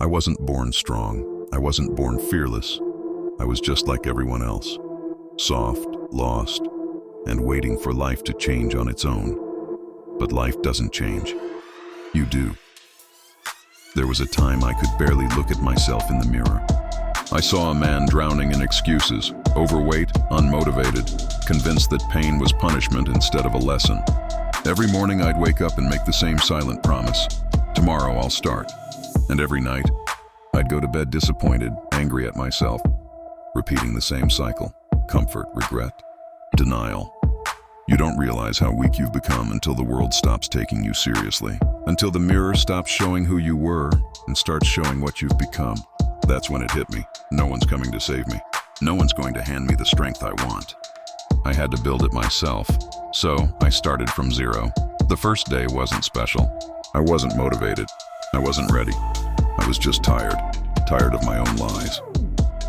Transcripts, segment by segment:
I wasn't born strong. I wasn't born fearless. I was just like everyone else. Soft, lost, and waiting for life to change on its own. But life doesn't change. You do. There was a time I could barely look at myself in the mirror. I saw a man drowning in excuses, overweight, unmotivated, convinced that pain was punishment instead of a lesson. Every morning I'd wake up and make the same silent promise. Tomorrow I'll start. And every night, I'd go to bed disappointed, angry at myself, repeating the same cycle: comfort, regret, denial. You don't realize how weak you've become until the world stops taking you seriously, until the mirror stops showing who you were and starts showing what you've become. That's when it hit me. No one's coming to save me. No one's going to hand me the strength I want. I had to build it myself, so I started from zero. The first day wasn't special. I wasn't motivated. I wasn't ready. I was just tired of my own lies.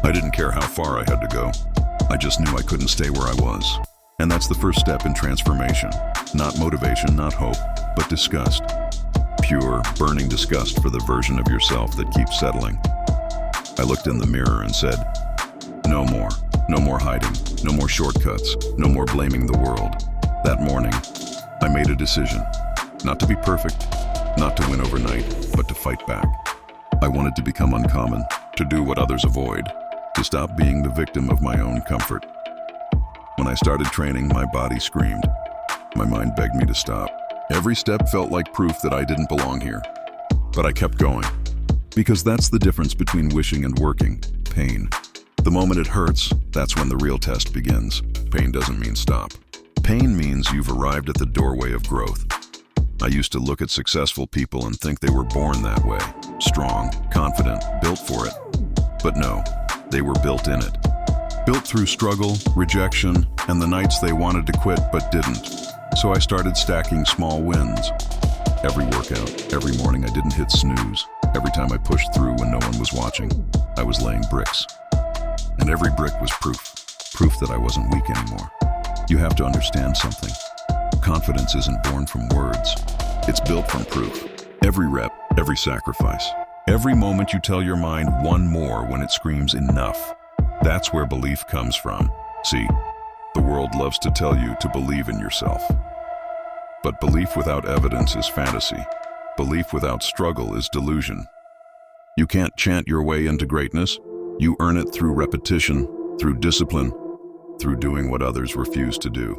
I didn't care how far I had to go. I just knew I couldn't stay where I was. And that's the first step in transformation. Not motivation, not hope, but disgust. Pure, burning disgust for the version of yourself that keeps settling. I looked in the mirror and said, no more. No more hiding. No more shortcuts. No more blaming the world. That morning, I made a decision. Not to be perfect, not to win overnight, but to fight back. I wanted to become uncommon, to do what others avoid, to stop being the victim of my own comfort. When I started training, my body screamed. My mind begged me to stop. Every step felt like proof that I didn't belong here. But I kept going. Because that's the difference between wishing and working: pain. The moment it hurts, that's when the real test begins. Pain doesn't mean stop. Pain means you've arrived at the doorway of growth. I used to look at successful people and think they were born that way. Strong, confident, built for it. But no, they were built in it. Built through struggle, rejection, and the nights they wanted to quit but didn't. So I started stacking small wins. Every workout, every morning I didn't hit snooze. Every time I pushed through when no one was watching, I was laying bricks. And every brick was proof that I wasn't weak anymore. You have to understand something. Confidence isn't born from words. It's built from proof. Every rep, every sacrifice. Every moment you tell your mind one more when it screams enough. That's where belief comes from. See, the world loves to tell you to believe in yourself. But belief without evidence is fantasy. Belief without struggle is delusion. You can't chant your way into greatness. You earn it through repetition, through discipline, through doing what others refuse to do.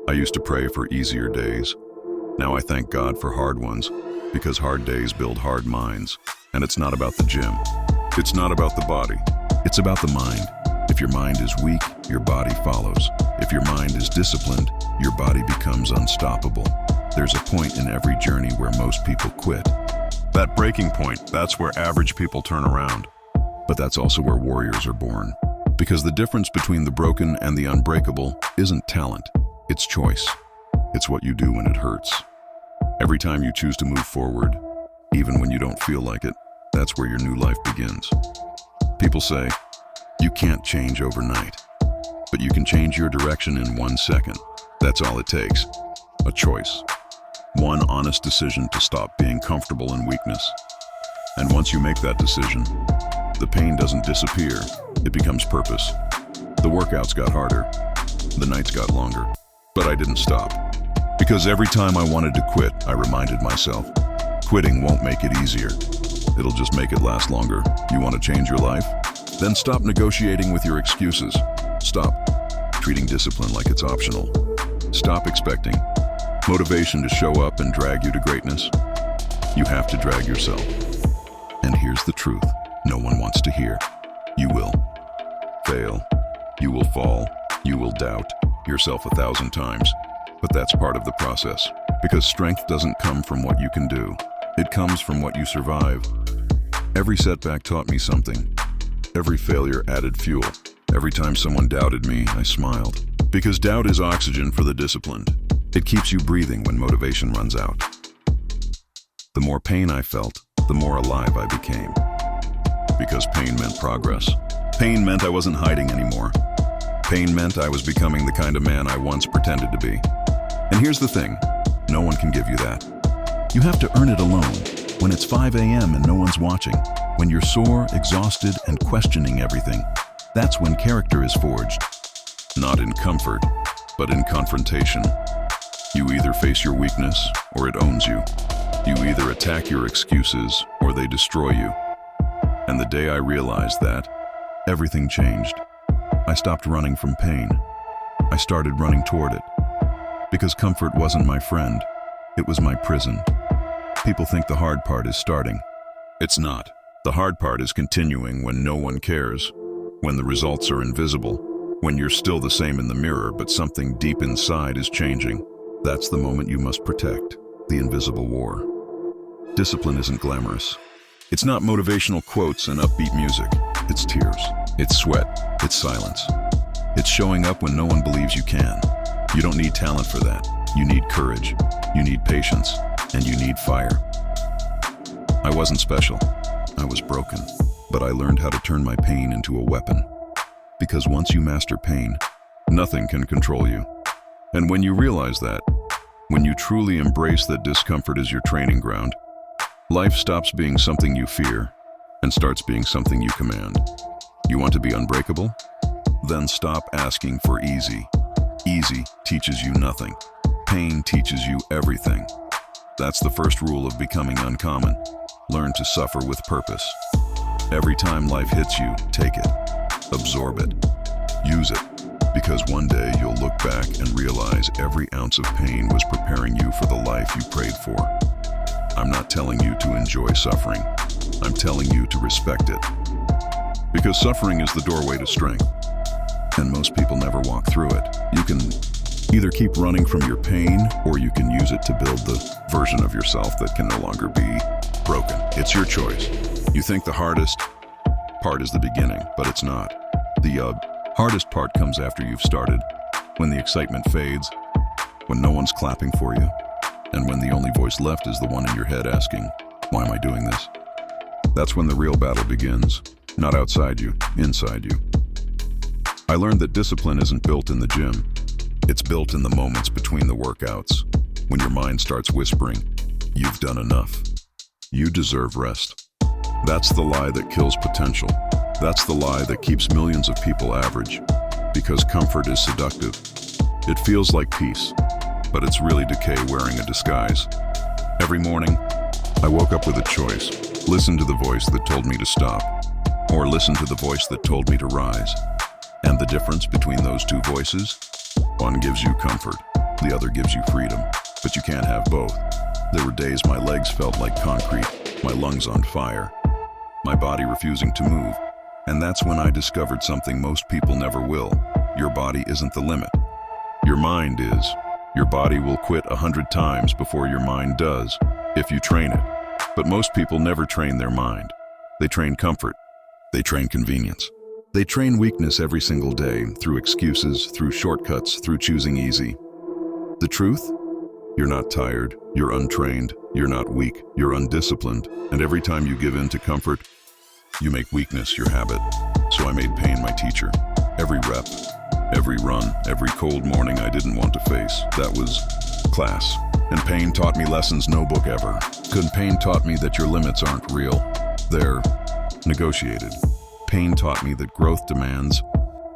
I used to pray for easier days. Now I thank God for hard ones, because hard days build hard minds. And it's not about the gym. It's not about the body. It's about the mind. If your mind is weak, your body follows. If your mind is disciplined, your body becomes unstoppable. There's a point in every journey where most people quit. That breaking point, that's where average people turn around. But that's also where warriors are born. Because the difference between the broken and the unbreakable isn't talent, it's choice. It's what you do when it hurts. Every time you choose to move forward, even when you don't feel like it, that's where your new life begins. People say, you can't change overnight, but you can change your direction in 1 second. That's all it takes. A choice. One honest decision to stop being comfortable in weakness. And once you make that decision, the pain doesn't disappear, it becomes purpose. The workouts got harder, the nights got longer, but I didn't stop. Because every time I wanted to quit, I reminded myself, quitting won't make it easier. It'll just make it last longer. You want to change your life? Then stop negotiating with your excuses. Stop treating discipline like it's optional. Stop expecting motivation to show up and drag you to greatness. You have to drag yourself. And here's the truth no one wants to hear. You will fail. You will fall. You will doubt yourself 1,000 times. But that's part of the process. Because strength doesn't come from what you can do. It comes from what you survive. Every setback taught me something. Every failure added fuel. Every time someone doubted me, I smiled. Because doubt is oxygen for the disciplined. It keeps you breathing when motivation runs out. The more pain I felt, the more alive I became. Because pain meant progress. Pain meant I wasn't hiding anymore. Pain meant I was becoming the kind of man I once pretended to be. And here's the thing, no one can give you that. You have to earn it alone. When it's 5 a.m. and no one's watching, when you're sore, exhausted, and questioning everything, that's when character is forged. Not in comfort, but in confrontation. You either face your weakness or it owns you. You either attack your excuses or they destroy you. And the day I realized that, everything changed. I stopped running from pain. I started running toward it. Because comfort wasn't my friend, it was my prison. People think the hard part is starting. It's not. The hard part is continuing when no one cares, when the results are invisible, when you're still the same in the mirror but something deep inside is changing. That's the moment you must protect, the invisible war. Discipline isn't glamorous. It's not motivational quotes and upbeat music. It's tears. It's sweat. It's silence. It's showing up when no one believes you can. You don't need talent for that. You need courage. You need patience. And you need fire. I wasn't special. I was broken. But I learned how to turn my pain into a weapon. Because once you master pain, nothing can control you. And when you realize that, when you truly embrace that discomfort is your training ground, life stops being something you fear and starts being something you command. You want to be unbreakable? Then stop asking for easy. Easy teaches you nothing. Pain teaches you everything. That's the first rule of becoming uncommon. Learn to suffer with purpose. Every time life hits you, take it. Absorb it. Use it. Because one day you'll look back and realize every ounce of pain was preparing you for the life you prayed for. I'm not telling you to enjoy suffering. I'm telling you to respect it. Because suffering is the doorway to strength. And most people never walk through it. You can either keep running from your pain, or you can use it to build the version of yourself that can no longer be broken. It's your choice. You think the hardest part is the beginning, but it's not. The hardest part comes after you've started, when the excitement fades, when no one's clapping for you, and when the only voice left is the one in your head asking, why am I doing this? That's when the real battle begins, not outside you, inside you. I learned that discipline isn't built in the gym. It's built in the moments between the workouts, when your mind starts whispering, you've done enough. You deserve rest. That's the lie that kills potential. That's the lie that keeps millions of people average. Because comfort is seductive. It feels like peace, but it's really decay wearing a disguise. Every morning, I woke up with a choice. Listen to the voice that told me to stop, or listen to the voice that told me to rise. And the difference between those two voices? One gives you comfort, the other gives you freedom, but you can't have both. There were days my legs felt like concrete, my lungs on fire, my body refusing to move. And that's when I discovered something most people never will. Your body isn't the limit. Your mind is. Your body will quit 100 times before your mind does, if you train it. But most people never train their mind. They train comfort. They train convenience. They train weakness every single day, through excuses, through shortcuts, through choosing easy. The truth? You're not tired, you're untrained, you're not weak, you're undisciplined, and every time you give in to comfort, you make weakness your habit. So I made pain my teacher. Every rep, every run, every cold morning I didn't want to face, that was class. And pain taught me lessons no book ever could. Pain taught me that your limits aren't real, they're negotiated. Pain taught me that growth demands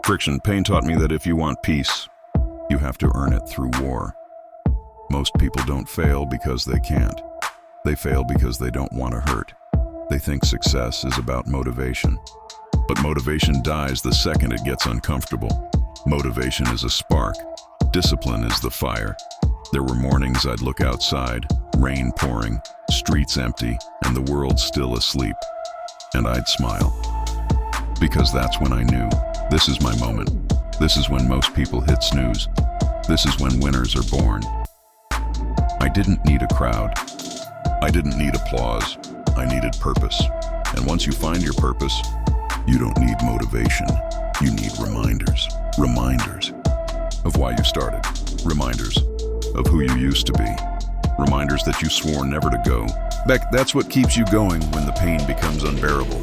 friction. Pain taught me that if you want peace, you have to earn it through war. Most people don't fail because they can't. They fail because they don't want to hurt. They think success is about motivation. But motivation dies the second it gets uncomfortable. Motivation is a spark. Discipline is the fire. There were mornings I'd look outside, rain pouring, streets empty, and the world still asleep. And I'd smile. Because that's when I knew, this is my moment. This is when most people hit snooze. This is when winners are born. I didn't need a crowd. I didn't need applause. I needed purpose. And once you find your purpose, you don't need motivation. You need reminders. Reminders of why you started. Reminders of who you used to be. Reminders that you swore never to go. That's what keeps you going when the pain becomes unbearable.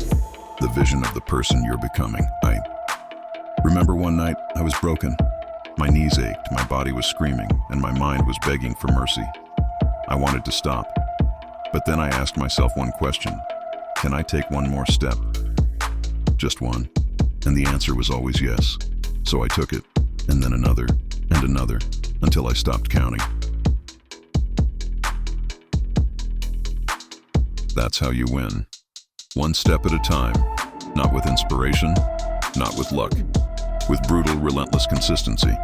The vision of the person you're becoming. I remember one night I was broken. My knees ached, my body was screaming, and my mind was begging for mercy. I wanted to stop. But then I asked myself one question. Can I take one more step? Just one. And the answer was always yes. So I took it, and then another, and another, until I stopped counting. That's how you win. One step at a time. Not with inspiration, not with luck. With brutal, relentless consistency.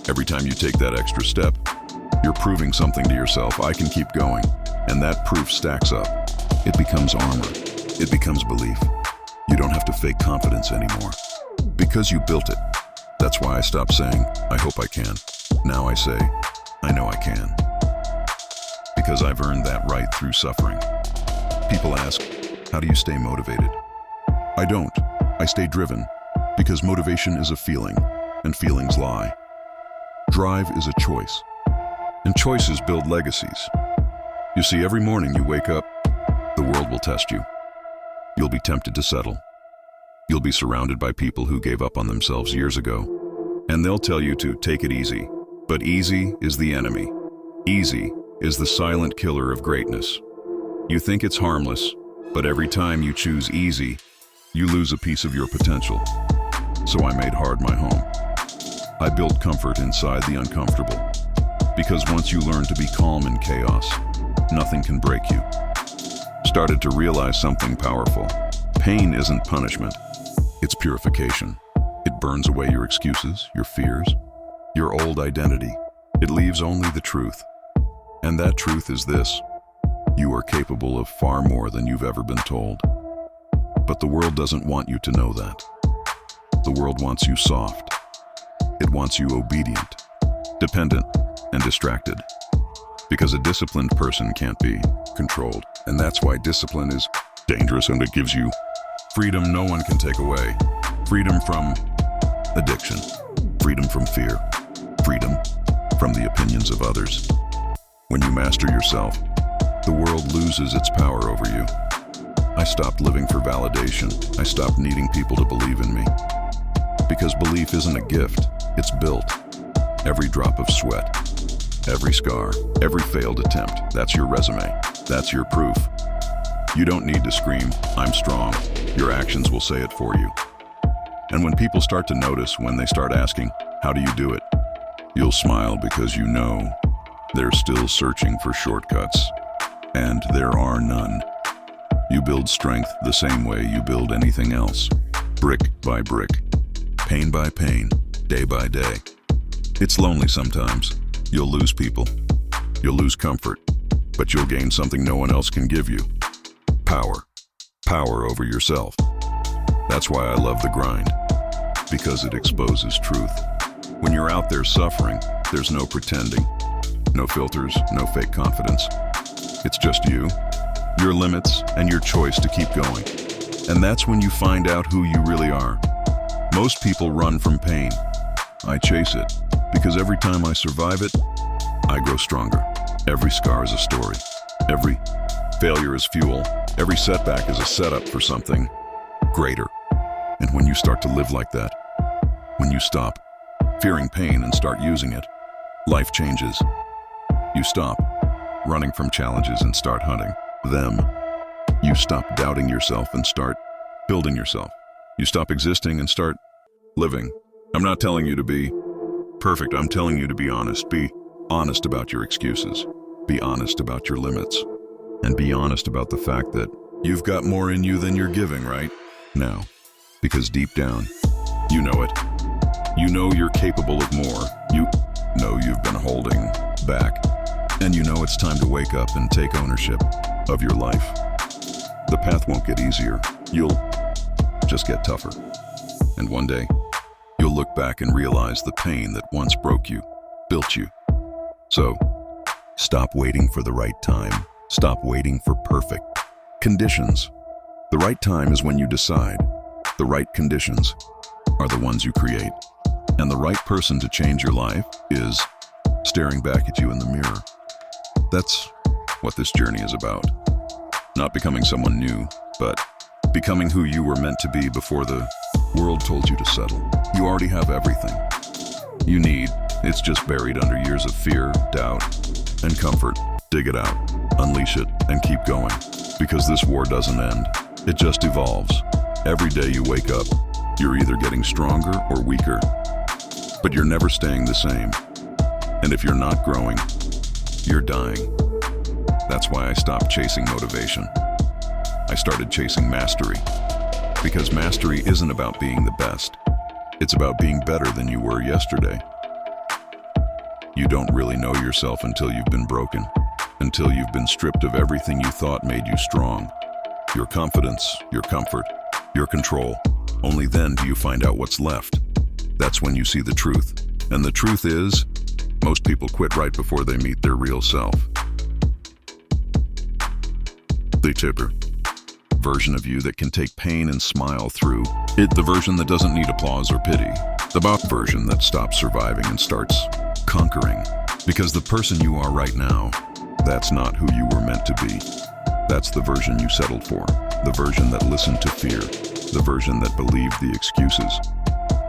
Every time you take that extra step, you're proving something to yourself. I can keep going. And that proof stacks up. It becomes armor. It becomes belief. You don't have to fake confidence anymore. Because you built it. That's why I stopped saying, I hope I can. Now I say, I know I can. Because I've earned that right through suffering. People ask, how do you stay motivated? I don't. I stay driven. Because motivation is a feeling, and feelings lie. Drive is a choice. And choices build legacies. You see, every morning you wake up, the world will test you. You'll be tempted to settle. You'll be surrounded by people who gave up on themselves years ago. And they'll tell you to take it easy. But easy is the enemy. Easy is the silent killer of greatness. You think it's harmless, but every time you choose easy, you lose a piece of your potential. So I made hard my home. I built comfort inside the uncomfortable. Because once you learn to be calm in chaos, nothing can break you. Started to realize something powerful. Pain isn't punishment, it's purification. It burns away your excuses, your fears, your old identity. It leaves only the truth. And that truth is this: you are capable of far more than you've ever been told. But the world doesn't want you to know that. The world wants you soft. It wants you obedient, dependent, and distracted. Because a disciplined person can't be controlled. And that's why discipline is dangerous, and it gives you freedom no one can take away. Freedom from addiction, freedom from fear, freedom from the opinions of others. When you master yourself, the world loses its power over you. I stopped living for validation. I stopped needing people to believe in me. Because belief isn't a gift, it's built. Every drop of sweat, every scar, every failed attempt, that's your resume. That's your proof. You don't need to scream, I'm strong. Your actions will say it for you. And when people start to notice, when they start asking, how do you do it? You'll smile because you know they're still searching for shortcuts. And there are none. You build strength the same way you build anything else. Brick by brick. Pain by pain. Day by day. It's lonely sometimes. You'll lose people. You'll lose comfort. But you'll gain something no one else can give you. Power. Power over yourself. That's why I love the grind. Because it exposes truth. When you're out there suffering, there's no pretending. No filters, no fake confidence. It's just you, your limits, and your choice to keep going. And that's when you find out who you really are. Most people run from pain. I chase it, because every time I survive it, I grow stronger. Every scar is a story. Every failure is fuel. Every setback is a setup for something greater. And when you start to live like that, when you stop fearing pain and start using it, life changes. You stop running from challenges and start hunting them. You stop doubting yourself and start building yourself. You stop existing and start living. I'm not telling you to be perfect. I'm telling you to be honest. Be honest about your excuses. Be honest about your limits. And be honest about the fact that you've got more in you than you're giving right now. Because deep down, you know it. You know you're capable of more. You know you've been holding back. And you know it's time to wake up and take ownership of your life. The path won't get easier. You'll just get tougher. And one day, you'll look back and realize the pain that once broke you, built you. So, stop waiting for the right time. Stop waiting for perfect conditions. The right time is when you decide. The right conditions are the ones you create. And the right person to change your life is staring back at you in the mirror. That's what this journey is about. Not becoming someone new, but becoming who you were meant to be before the world told you to settle. You already have everything you need. It's just buried under years of fear, doubt, and comfort. Dig it out. unleash it, and keep going. Because this war doesn't end. It just evolves. Every day you wake up, you're either getting stronger or weaker. But you're never staying the same. And if you're not growing, you're dying. That's why I stopped chasing motivation. I started chasing mastery. Because mastery isn't about being the best. It's about being better than you were yesterday. You don't really know yourself until you've been broken, until you've been stripped of everything you thought made you strong. Your confidence, your comfort, your control. Only then do you find out what's left. That's when you see the truth. And the truth is, most people quit right before they meet their real self. The tipper. Version of you that can take pain and smile through it, the version that doesn't need applause or pity, the version that stops surviving and starts conquering. Because the person you are right now, that's not who you were meant to be. That's the version you settled for, the version that listened to fear, the version that believed the excuses.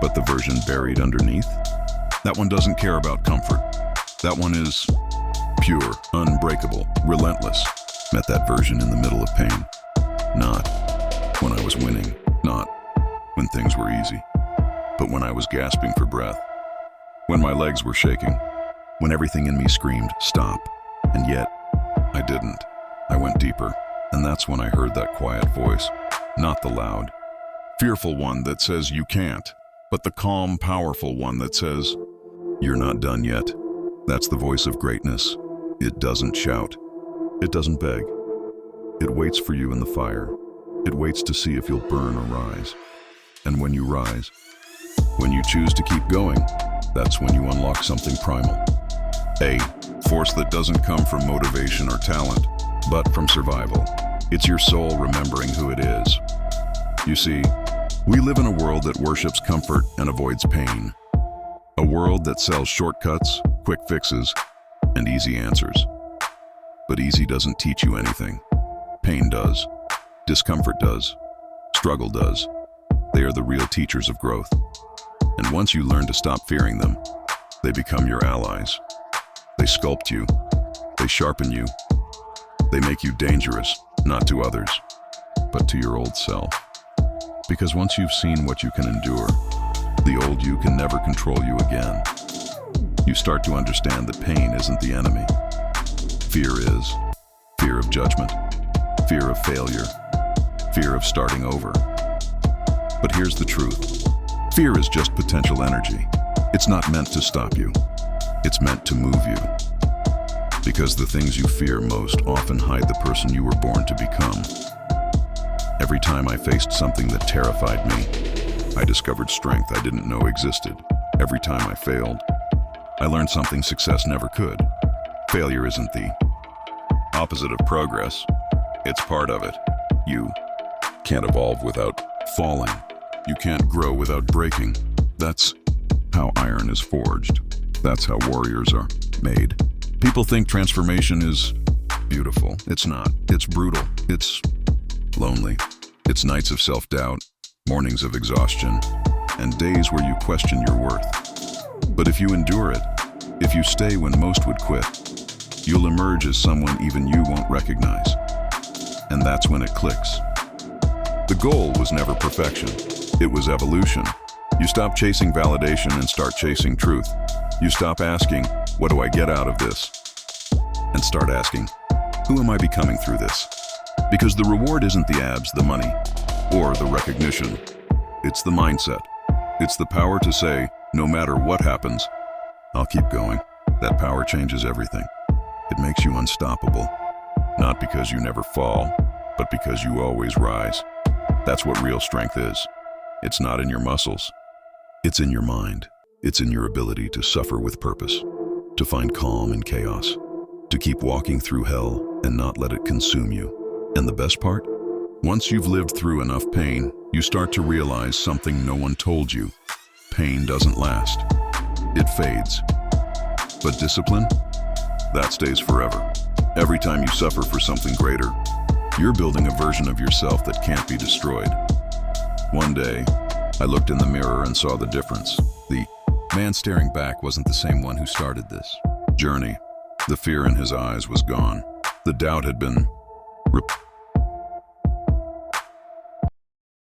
But the version buried underneath, that one doesn't care about comfort. That one is pure, unbreakable, relentless. Met that version in the middle of pain. Not when I was winning, not when things were easy, but when I was gasping for breath, when my legs were shaking, when everything in me screamed, stop. And yet, I didn't. I went deeper, and that's when I heard that quiet voice, not the loud, fearful one that says you can't, but the calm, powerful one that says, you're not done yet. That's the voice of greatness. It doesn't shout. It doesn't beg. It waits for you in the fire. It waits to see if you'll burn or rise. And when you rise, when you choose to keep going, that's when you unlock something primal. A force that doesn't come from motivation or talent, but from survival. It's your soul remembering who it is. You see, we live in a world that worships comfort and avoids pain. A world that sells shortcuts, quick fixes, and easy answers. But easy doesn't teach you anything. Pain does. Discomfort does. Struggle does. They are the real teachers of growth. And once you learn to stop fearing them, they become your allies. They sculpt you. They sharpen you. They make you dangerous, not to others, but to your old self. Because once you've seen what you can endure, the old you can never control you again. You start to understand that pain isn't the enemy. Fear is. Fear of judgment. Fear of failure. Fear of starting over. But here's the truth. Fear is just potential energy. It's not meant to stop you. It's meant to move you. Because the things you fear most often hide the person you were born to become. Every time I faced something that terrified me, I discovered strength I didn't know existed. Every time I failed, I learned something success never could. Failure isn't the opposite of progress. It's part of it. You can't evolve without falling. You can't grow without breaking. That's how iron is forged. That's how warriors are made. People think transformation is beautiful. It's not. It's brutal. It's lonely. It's nights of self-doubt, mornings of exhaustion, and days where you question your worth. But if you endure it, if you stay when most would quit, you'll emerge as someone even you won't recognize. And that's when it clicks. The goal was never perfection. It was evolution. You stop chasing validation and start chasing truth. You stop asking, what do I get out of this? And start asking, who am I becoming through this? Because the reward isn't the abs, the money, or the recognition. It's the mindset. It's the power to say, no matter what happens, I'll keep going. That power changes everything. It makes you unstoppable. Not because you never fall, but because you always rise. That's what real strength is. It's not in your muscles. It's in your mind. It's in your ability to suffer with purpose, to find calm in chaos, to keep walking through hell and not let it consume you. And the best part? Once you've lived through enough pain, you start to realize something no one told you. Pain doesn't last. It fades. But discipline? That stays forever. Every time you suffer for something greater, you're building a version of yourself that can't be destroyed. One day, I looked in the mirror and saw the difference. The man staring back wasn't the same one who started this journey. The fear in his eyes was gone. The doubt had been